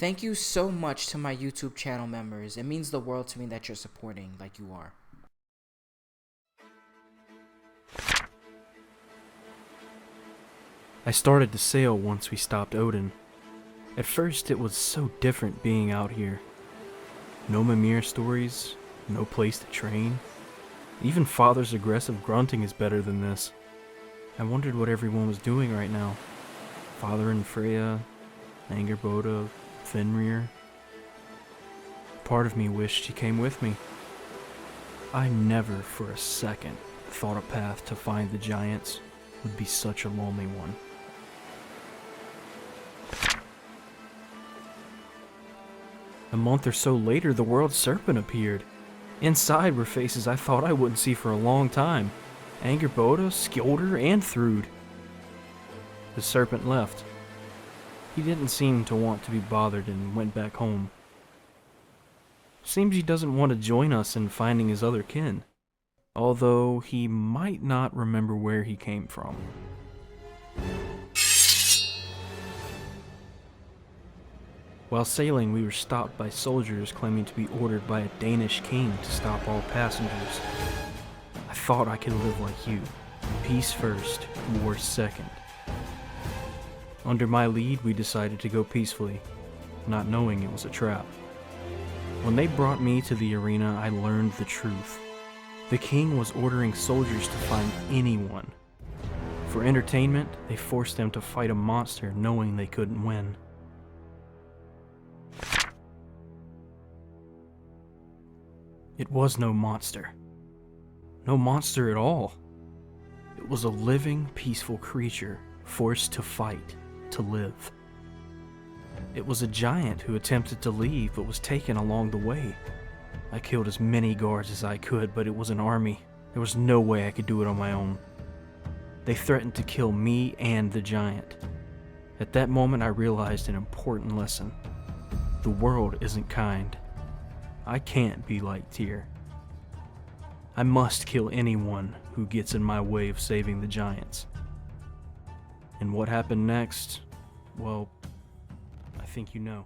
Thank you so much to my YouTube channel members. It means the world to me that you're supporting like you are. I started to sail once we stopped Odin. At first it was so different being out here. No Mimir stories, no place to train. Even Father's aggressive grunting is better than this. I wondered what everyone was doing right now. Father and Freya, Angerboda, Fenrir. Part of me wished she came with me. I never for a second thought a path to find the giants would be such a lonely one. A month or so later, the world serpent appeared. Inside were faces I thought I wouldn't see for a long time. Angerboda, Skjolder, and Thrud. The serpent left. He didn't seem to want to be bothered and went back home. Seems he doesn't want to join us in finding his other kin, although he might not remember where he came from. While sailing, we were stopped by soldiers claiming to be ordered by a Danish king to stop all passengers. I thought I could live like you. Peace first, war second. Under my lead, we decided to go peacefully, not knowing it was a trap. When they brought me to the arena, I learned the truth. The king was ordering soldiers to find anyone. For entertainment, they forced them to fight a monster knowing they couldn't win. It was no monster. No monster at all. It was a living, peaceful creature forced to fight, to live. It was a giant who attempted to leave but was taken along the way. I killed as many guards as I could, but it was an army. There was no way I could do it on my own. They threatened to kill me and the giant. At that moment I realized an important lesson. The world isn't kind. I can't be like Tyr. I must kill anyone who gets in my way of saving the giants. And what happened next, well, I think you know.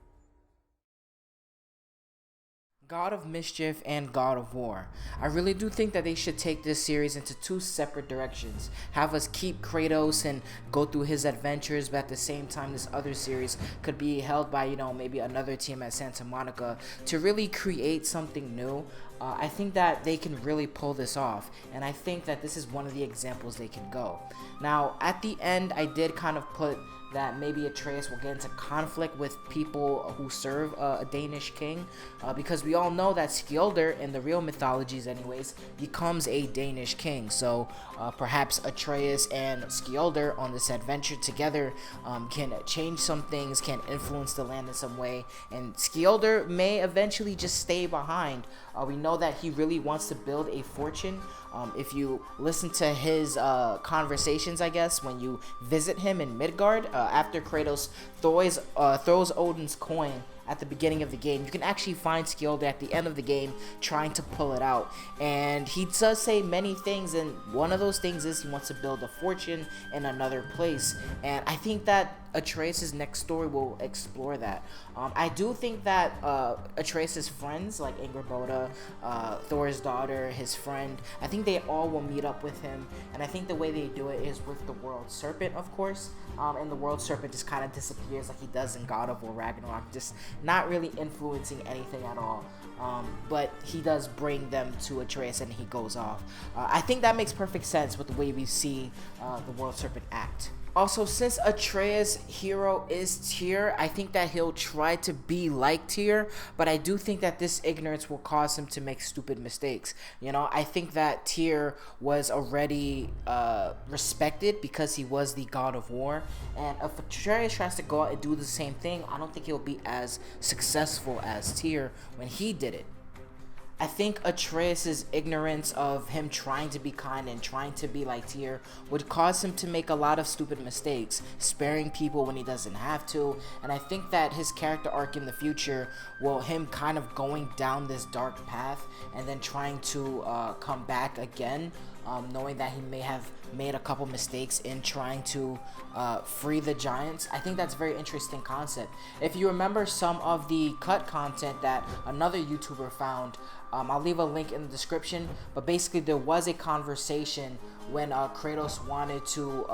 God of Mischief and God of War. I really do think that they should take this series into two separate directions. Have us keep Kratos and go through his adventures, but at the same time this other series could be held by, maybe another team at Santa Monica to really create something new. I think that they can really pull this off, and I think that this is one of the examples they can go. Now, at the end, I did kind of put that maybe Atreus will get into conflict with people who serve a Danish king, because we all know that Skjolder, in the real mythologies anyways, becomes a Danish king. So perhaps Atreus and Skjolder on this adventure together can change some things, can influence the land in some way, and Skjolder may eventually just stay behind. We know that he really wants to build a fortune. If you listen to his conversations, I guess, when you visit him in Midgard, after Kratos throws Odin's coin at the beginning of the game, you can actually find Skjolder at the end of the game trying to pull it out. And he does say many things, and one of those things is he wants to build a fortune in another place. And I think that Atreus' next story will explore that. I do think that Atreus' friends, like Angerboda, Thor's daughter, his friend, I think they all will meet up with him. And I think the way they do it is with the World Serpent, of course. And the World Serpent just kind of disappears like he does in God of War Ragnarok, just not really influencing anything at all. But he does bring them to Atreus and he goes off. I think that makes perfect sense with the way we see the World Serpent act. Also, since Atreus' hero is Tyr, I think that he'll try to be like Tyr, but I do think that this ignorance will cause him to make stupid mistakes. I think that Tyr was already respected because he was the god of war, and if Atreus tries to go out and do the same thing, I don't think he'll be as successful as Tyr when he did it. I think Atreus' ignorance of him trying to be kind and trying to be like Tyr would cause him to make a lot of stupid mistakes, sparing people when he doesn't have to, and I think that his character arc in the future will him kind of going down this dark path and then trying to come back again knowing that he may have made a couple mistakes in trying to free the giants. I think that's a very interesting concept. If you remember some of the cut content that another YouTuber found, I'll leave a link in the description, but basically there was a conversation when Kratos wanted to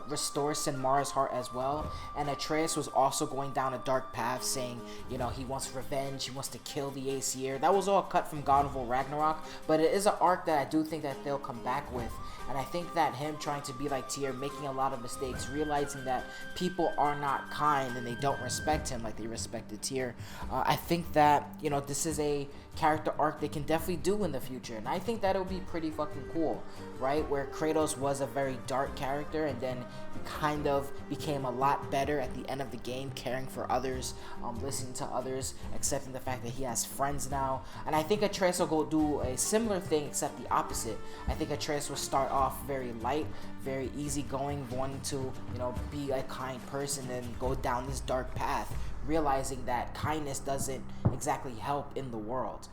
restore Sinmara's heart as well, and Atreus was also going down a dark path, saying, you know, he wants revenge, he wants to kill the Aesir. That was all cut from God of War Ragnarok, but it is an arc that I do think that they'll come back with. And I think that him trying to be like Tyr, making a lot of mistakes, realizing that people are not kind and they don't respect him like they respected Tyr. I think that, you know, this is a character arc they can definitely do in the future, and I think that it'll be pretty fucking cool, right? Where Kratos was a very dark character, and then he kind of became a lot better at the end of the game, caring for others, listening to others, accepting the fact that he has friends now. And I think Atreus will go do a similar thing, except the opposite. I think Atreus will start off very light, very easygoing, wanting to, you know, be a kind person, and go down this dark path, realizing that kindness doesn't exactly help in the world.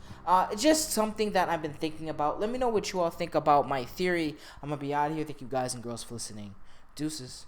It's just something that I've been thinking about. Let me know what you all think about my theory. I'm gonna be out of here. Thank you guys and girls for listening. Deuces.